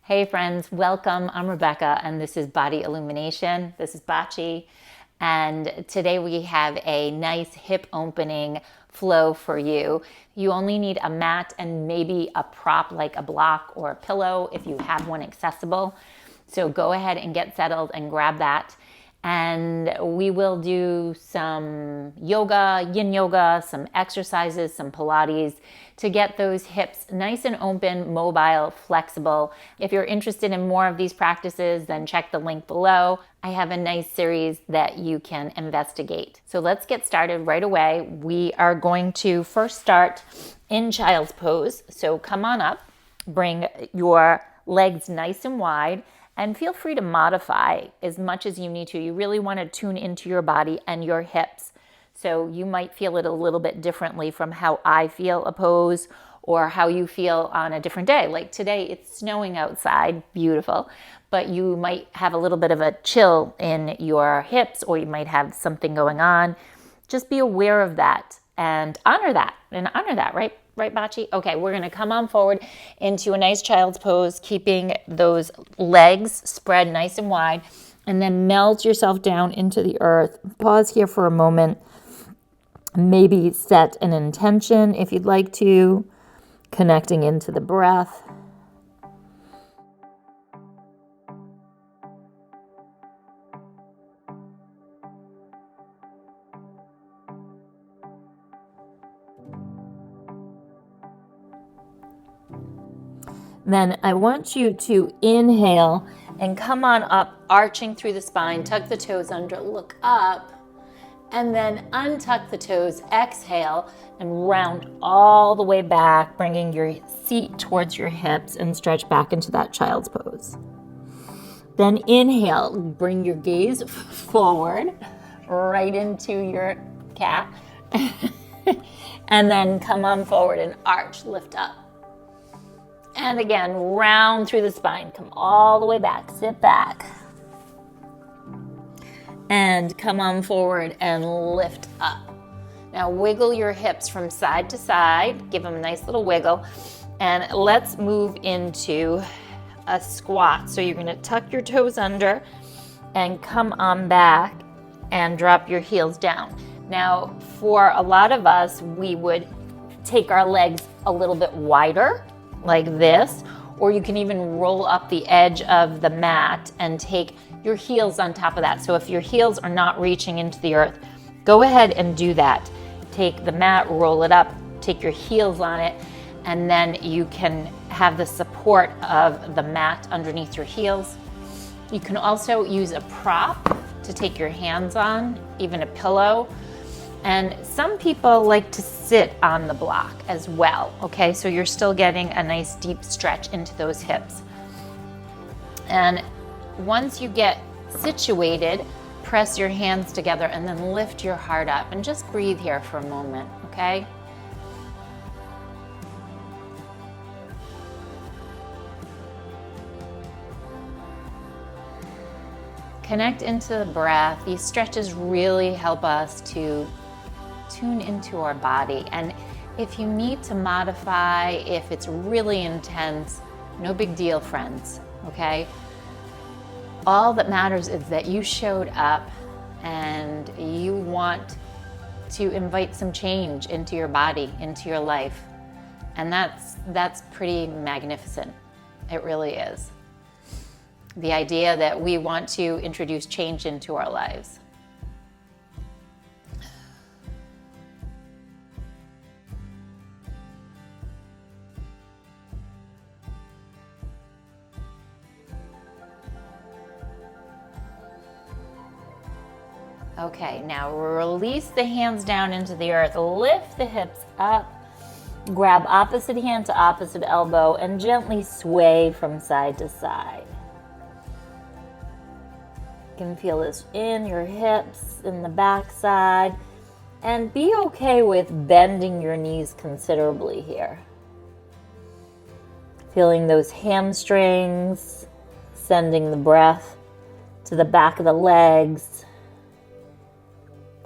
Hey friends, welcome. I'm Rebecca and this is Body Illumination. This is Bachi. And today we have a nice hip opening flow for you. You only need a mat and maybe a prop like a block or a pillow if you have one accessible. So go ahead and get settled and grab that. And we will do some yoga, yin yoga, some exercises, some Pilates to get those hips nice and open, mobile, flexible. If you're interested in more of these practices, then check the link below. I have a nice series that you can investigate. So let's get started right away. We are going to first start in child's pose. So come on up, bring your legs nice and wide, and feel free to modify as much as you need to. You really want to tune into your body and your hips. So you might feel it a little bit differently from how I feel a pose or how you feel on a different day. Like today, it's snowing outside, beautiful, but you might have a little bit of a chill in your hips or you might have something going on. Just be aware of that and honor that, right? Right, Bachi? Okay, we're gonna come on forward into a nice child's pose, keeping those legs spread nice and wide, and then melt yourself down into the earth. Pause here for a moment. Maybe set an intention if you'd like to, connecting into the breath. Then I want you to inhale and come on up, arching through the spine, tuck the toes under, look up, and then untuck the toes, exhale, and round all the way back, bringing your seat towards your hips and stretch back into that child's pose. Then inhale, bring your gaze forward, right into your cat, and then come on forward and arch, lift up. And again, round through the spine, come all the way back, sit back. And come on forward and lift up. Now wiggle your hips from side to side, give them a nice little wiggle. And let's move into a squat. So you're gonna tuck your toes under and come on back and drop your heels down. Now, for a lot of us, we would take our legs a little bit wider, like this, or you can even roll up the edge of the mat and take your heels on top of that. So if your heels are not reaching into the earth, go ahead and do that. Take the mat, roll it up, take your heels on it, and then you can have the support of the mat underneath your heels. You can also use a prop to take your hands on, even a pillow. And some people like to sit on the block as well, okay? So you're still getting a nice deep stretch into those hips. And once you get situated, press your hands together and then lift your heart up and just breathe here for a moment, okay? Connect into the breath. These stretches really help us to tune into our body. And if you need to modify, if it's really intense, no big deal, friends, okay? All that matters is that you showed up and you want to invite some change into your body, into your life. And that's pretty magnificent. It really is. The idea that we want to introduce change into our lives. Okay, now release the hands down into the earth, lift the hips up, grab opposite hand to opposite elbow, and gently sway from side to side. You can feel this in your hips, in the back side, and be okay with bending your knees considerably here. Feeling those hamstrings, sending the breath to the back of the legs,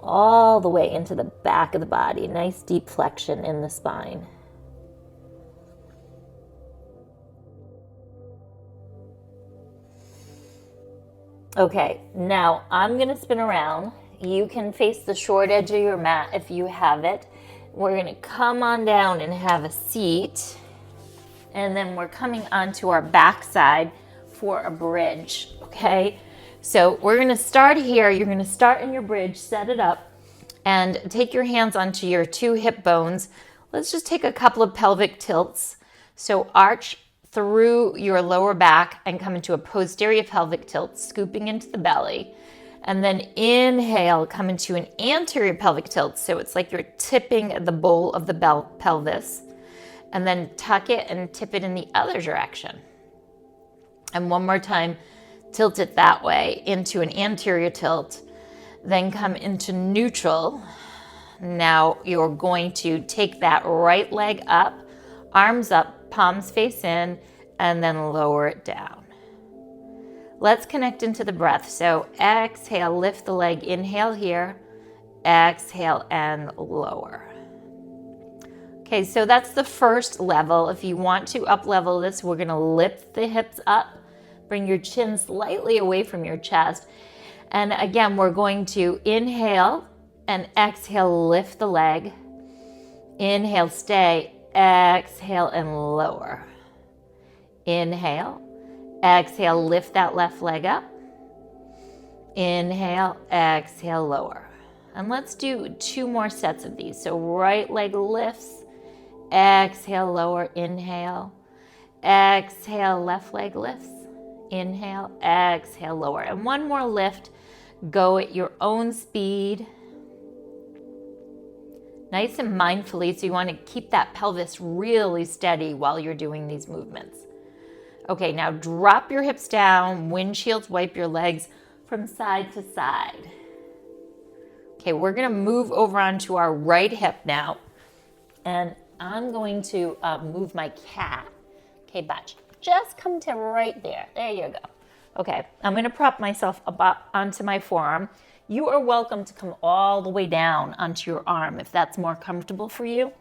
all the way into the back of the body. Nice deep flexion in the spine. Okay, now I'm gonna spin around. You can face the short edge of your mat if you have it. We're gonna come on down and have a seat. And then we're coming onto our back side for a bridge, okay? So we're gonna start here. You're gonna start in your bridge, set it up, and take your hands onto your 2 hip bones. Let's just take a couple of pelvic tilts. So arch through your lower back and come into a posterior pelvic tilt, scooping into the belly. And then inhale, come into an anterior pelvic tilt. So it's like you're tipping the bowl of the pelvis. And then tuck it and tip it in the other direction. And one more time, tilt it that way into an anterior tilt. Then come into neutral. Now you're going to take that right leg up, arms up, palms face in, and then lower it down. Let's connect into the breath. So exhale, lift the leg, inhale here, exhale and lower. Okay, so that's the first level. If you want to up level this, we're gonna lift the hips up, bring your chin slightly away from your chest. And again, we're going to inhale and exhale, lift the leg. Inhale, stay, exhale and lower. Inhale, exhale, lift that left leg up. Inhale, exhale, lower. And let's do 2 more sets of these. So right leg lifts, exhale, lower, inhale. Exhale, left leg lifts. Inhale, exhale, lower. And 1 more lift. Go at your own speed. Nice and mindfully, so you want to keep that pelvis really steady while you're doing these movements. Okay, now drop your hips down, windshields wipe your legs from side to side. Okay, we're gonna move over onto our right hip now. And I'm going to move my cat. Okay, Bach, just come to right there. There you go. Okay, I'm gonna prop myself up onto my forearm. You are welcome to come all the way down onto your arm if that's more comfortable for you.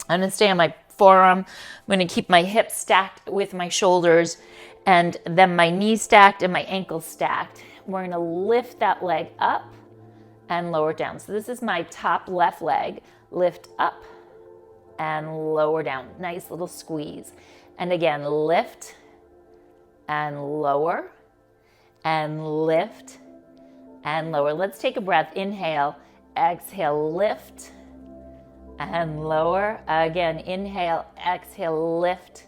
I'm gonna stay on my forearm. I'm gonna keep my hips stacked with my shoulders and then my knees stacked and my ankles stacked. We're gonna lift that leg up and lower it down. So this is my top left leg. Lift up and lower down. Nice little squeeze. And again, lift and lower and lift and lower. Let's take a breath. Inhale, exhale, lift and lower. Again, inhale, exhale, lift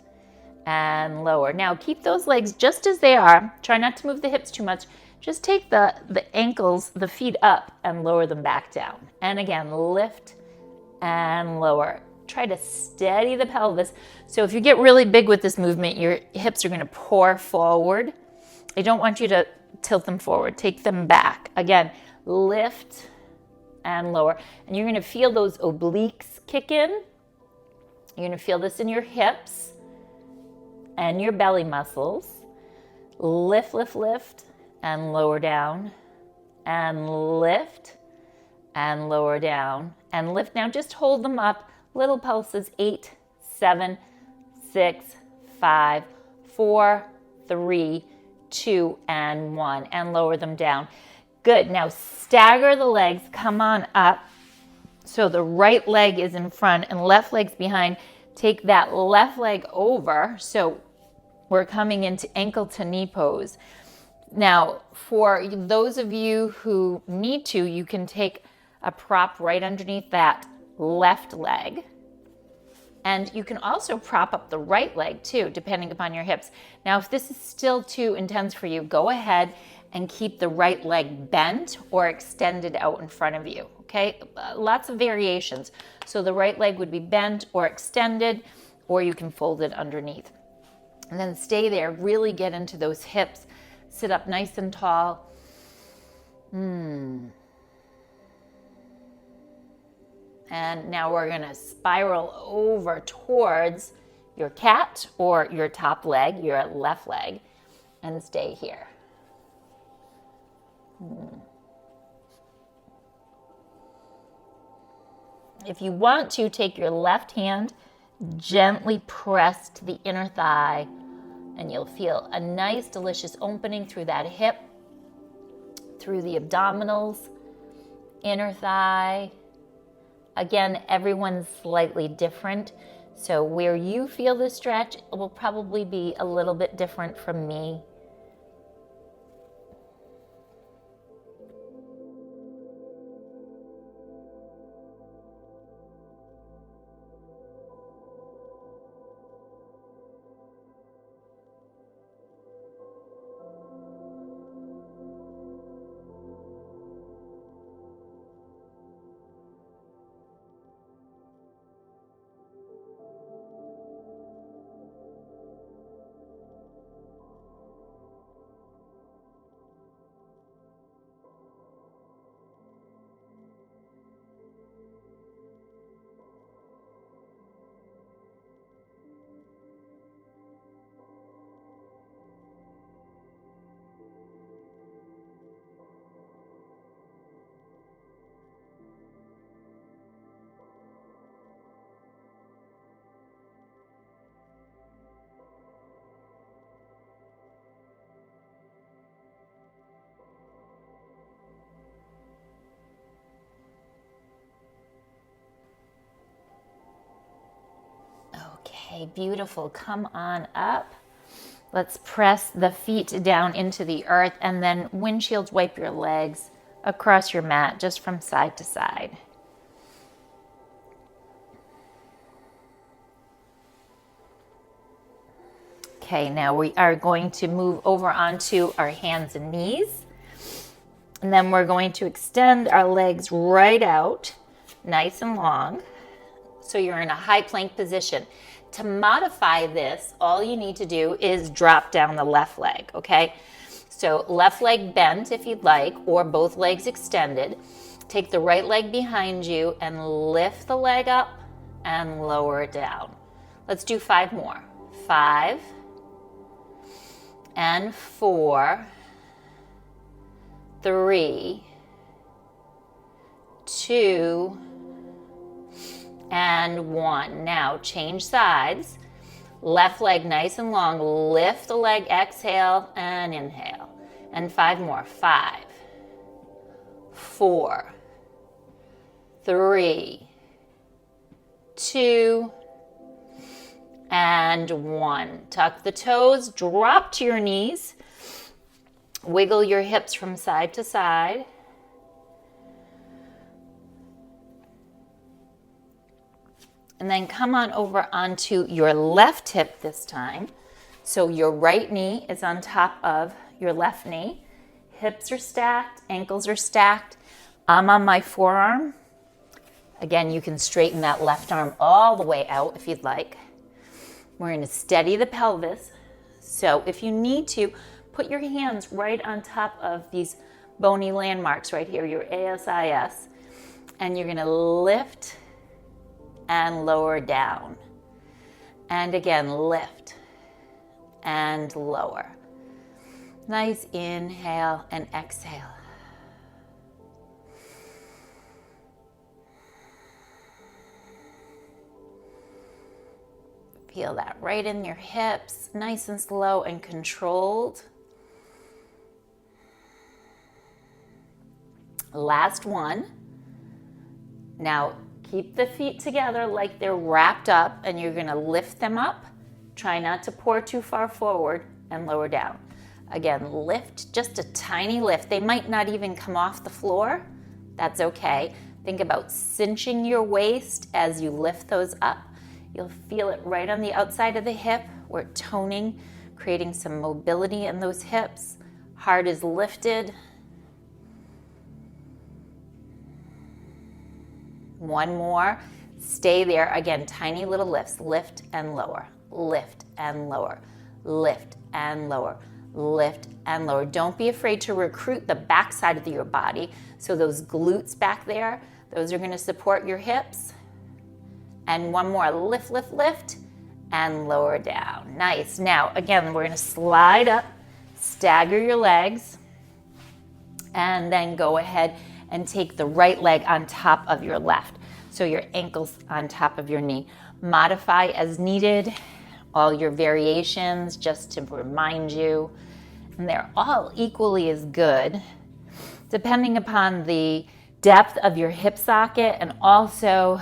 and lower. Now keep those legs just as they are. Try not to move the hips too much. Just take the ankles, the feet up and lower them back down. And again, lift and lower. Try to steady the pelvis. So if you get really big with this movement, your hips are gonna pour forward. I don't want you to tilt them forward, take them back. Again, lift and lower. And you're gonna feel those obliques kick in. You're gonna feel this in your hips and your belly muscles. Lift, lift, lift, and lower down, and lift, and lower down, and lift. Now just hold them up, little pulses, 8, 7, 6, 5, 4, 3, 2, and 1, and lower them down. Good, now stagger the legs, come on up. So the right leg is in front and left leg's behind. Take that left leg over. So we're coming into ankle to knee pose. Now, for those of you who need to, you can take a prop right underneath that left leg. And you can also prop up the right leg too, depending upon your hips. Now, if this is still too intense for you, go ahead and keep the right leg bent or extended out in front of you, okay? Lots of variations. So the right leg would be bent or extended, or you can fold it underneath. And then stay there, really get into those hips. Sit up nice and tall. And now we're gonna spiral over towards your cat or your top leg, your left leg, and stay here. If you want to, take your left hand, gently press to the inner thigh, and you'll feel a nice, delicious opening through that hip through the abdominals, inner thigh. Again, everyone's slightly different. So where you feel the stretch will probably be a little bit different from me. Okay, beautiful. Come on up. Let's press the feet down into the earth and then windshield wipe your legs across your mat just from side to side. Okay, now we are going to move over onto our hands and knees. And then we're going to extend our legs right out, nice and long. So you're in a high plank position. To modify this, all you need to do is drop down the left leg, okay? So left leg bent if you'd like, or both legs extended. Take the right leg behind you and lift the leg up and lower it down. Let's do 5 more. 5 and 4, 3, 2, and 1. Now change sides. Left leg nice and long. Lift the leg, exhale and inhale. And 5 more. 5, 4, 3, 2, and 1. Tuck the toes, drop to your knees. Wiggle your hips from side to side. And then come on over onto your left hip this time. So your right knee is on top of your left knee. Hips are stacked, ankles are stacked. I'm on my forearm. Again, you can straighten that left arm all the way out if you'd like. We're going to steady the pelvis. So if you need to, put your hands right on top of these bony landmarks right here, your ASIS, and you're going to lift and lower down. And again, lift and lower. Nice inhale and exhale. Feel that right in your hips, nice and slow and controlled. Last one. Now keep the feet together like they're wrapped up, and you're going to lift them up. Try not to pour too far forward and lower down. Again, lift, just a tiny lift. They might not even come off the floor. That's okay. Think about cinching your waist as you lift those up. You'll feel it right on the outside of the hip. We're toning, creating some mobility in those hips. Heart is lifted. One more. Stay there. Again, tiny little lifts. Lift and lower. Lift and lower. Lift and lower. Lift and lower. Don't be afraid to recruit the back side of your body. So those glutes back there, those are going to support your hips. And one more. Lift, lift, lift, and lower down. Nice. Now, again, we're going to slide up, stagger your legs, and then go ahead and take the right leg on top of your left. So your ankles on top of your knee. Modify as needed, all your variations, just to remind you. And they're all equally as good. depending upon the depth of your hip socket and also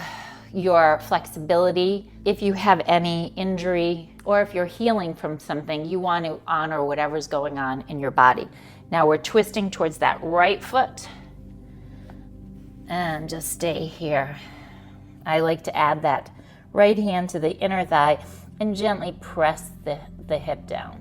your flexibility. If you have any injury or if you're healing from something, you want to honor whatever's going on in your body. Now we're twisting towards that right foot and just stay here. I like to add that right hand to the inner thigh and gently press the hip down.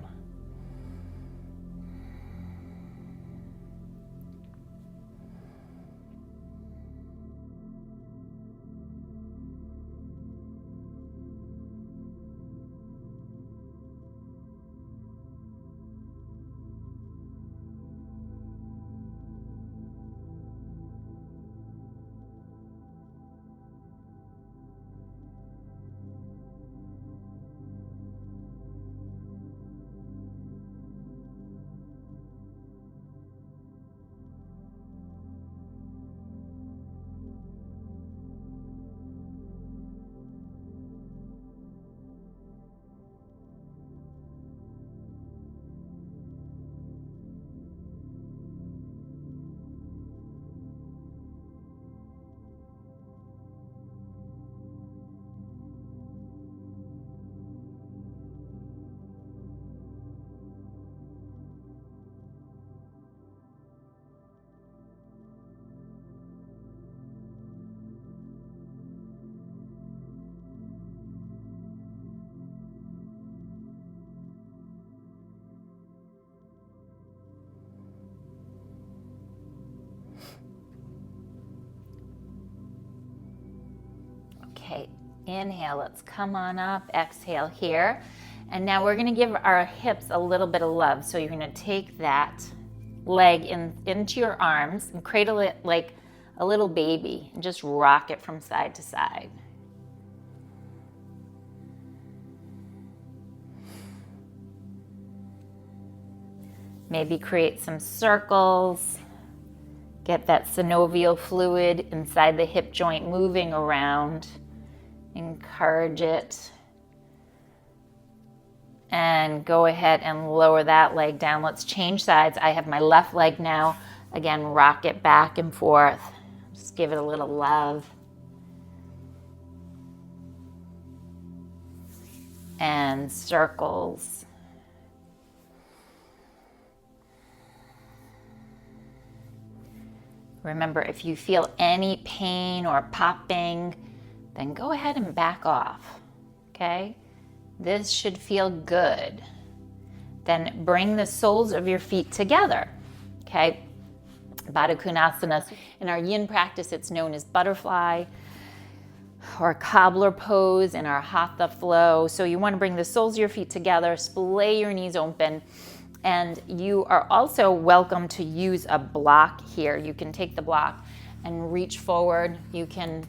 Okay, inhale, let's come on up, exhale here. And now we're gonna give our hips a little bit of love. So you're gonna take that leg into your arms and cradle it like a little baby and just rock it from side to side. Maybe create some circles. Get that synovial fluid inside the hip joint moving around. Encourage it. And go ahead and lower that leg down. Let's change sides. I have my left leg now. Again, rock it back and forth. Just give it a little love. And circles. Remember, if you feel any pain or popping, then go ahead and back off, okay? This should feel good. Then bring the soles of your feet together, okay? Baddha Konasana. In our yin practice, it's known as butterfly or cobbler pose in our hatha flow. So you want to bring the soles of your feet together, splay your knees open, and you are also welcome to use a block here. You can take the block and reach forward. You can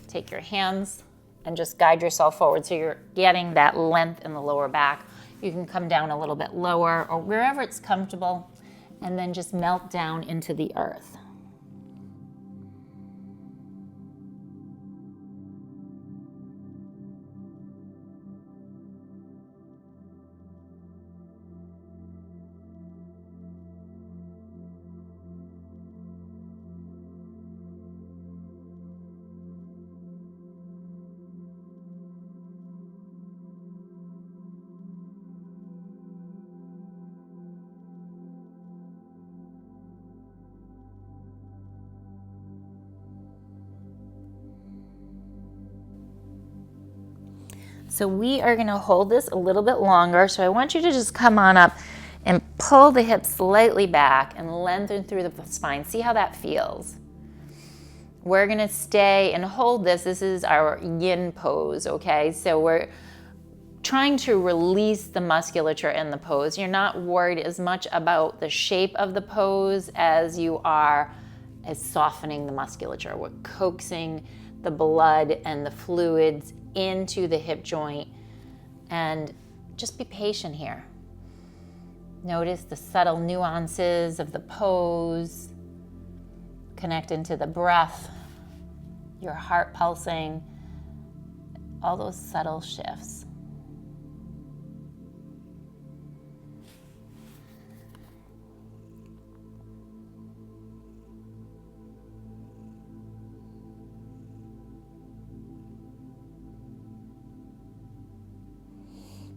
take your hands and just guide yourself forward so you're getting that length in the lower back. You can come down a little bit lower or wherever it's comfortable and then just melt down into the earth. So we are gonna hold this a little bit longer. So I want you to just come on up and pull the hips slightly back and lengthen through the spine. See how that feels. We're gonna stay and hold this. This is our yin pose, okay? So we're trying to release the musculature in the pose. You're not worried as much about the shape of the pose as you are as softening the musculature. We're coaxing the blood and the fluids into the hip joint, and just be patient here. Notice the subtle nuances of the pose. Connect into the breath, your heart pulsing, all those subtle shifts.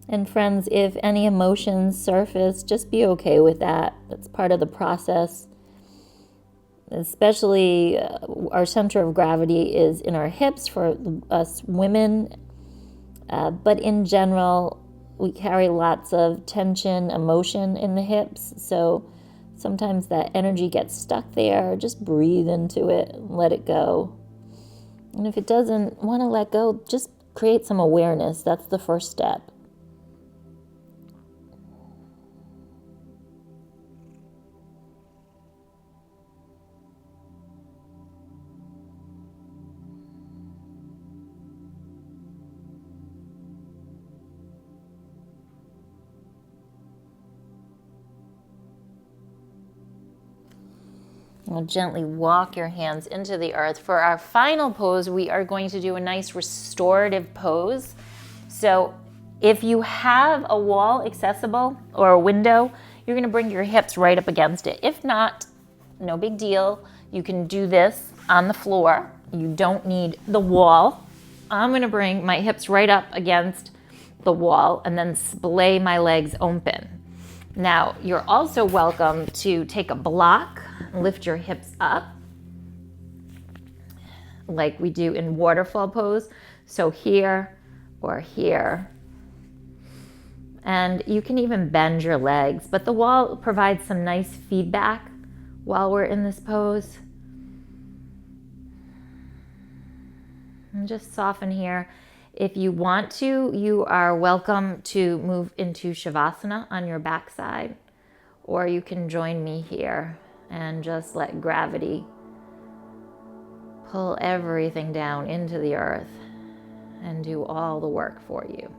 And friends, if any emotions surface, just be okay with that. That's part of the process. Especially our center of gravity is in our hips for us women. But in general, we carry lots of tension, emotion in the hips. So sometimes that energy gets stuck there. Just breathe into it and let it go. And if it doesn't want to let go, just create some awareness. That's the first step. Now gently walk your hands into the earth. For our final pose, we are going to do a nice restorative pose. So if you have a wall accessible or a window, you're going to bring your hips right up against it. If not, no big deal. You can do this on the floor. You don't need the wall. I'm going to bring my hips right up against the wall and then splay my legs open. Now, you're also welcome to take a block, lift your hips up like we do in waterfall pose. So here or here. And you can even bend your legs, but the wall provides some nice feedback while we're in this pose. And just soften here. If you want to, you are welcome to move into Shavasana on your backside, or you can join me here and just let gravity pull everything down into the earth and do all the work for you.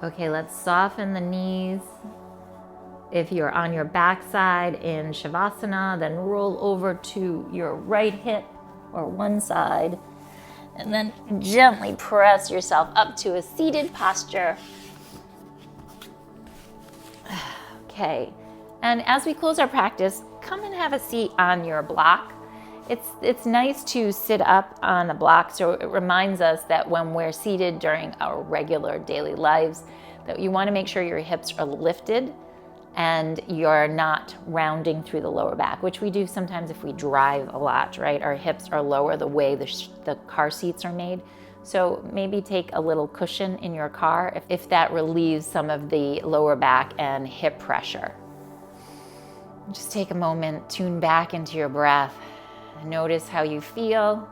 Okay, let's soften the knees. If you're on your backside in Shavasana, then roll over to your right hip or one side, and then gently press yourself up to a seated posture. Okay, and as we close our practice, come and have a seat on your block. It's nice to sit up on a block, so it reminds us that when we're seated during our regular daily lives, that you want to make sure your hips are lifted and you're not rounding through the lower back, which we do sometimes if we drive a lot, right? Our hips are lower the way the car seats are made. So maybe take a little cushion in your car if that relieves some of the lower back and hip pressure. Just take a moment, tune back into your breath. Notice how you feel.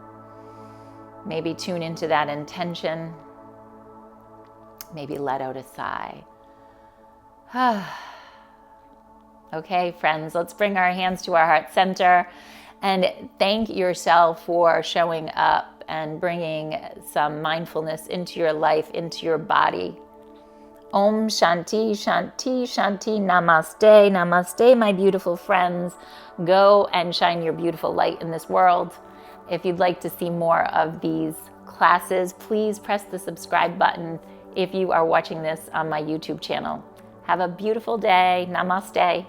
Maybe tune into that intention Maybe let out a sigh. Okay, friends, let's bring our hands to our heart center and thank yourself for showing up and bringing some mindfulness into your life, into your body. Om Shanti, Shanti, Shanti, Namaste, Namaste, my beautiful friends. Go and shine your beautiful light in this world. If you'd like to see more of these classes, please press the subscribe button if you are watching this on my YouTube channel. Have a beautiful day. Namaste.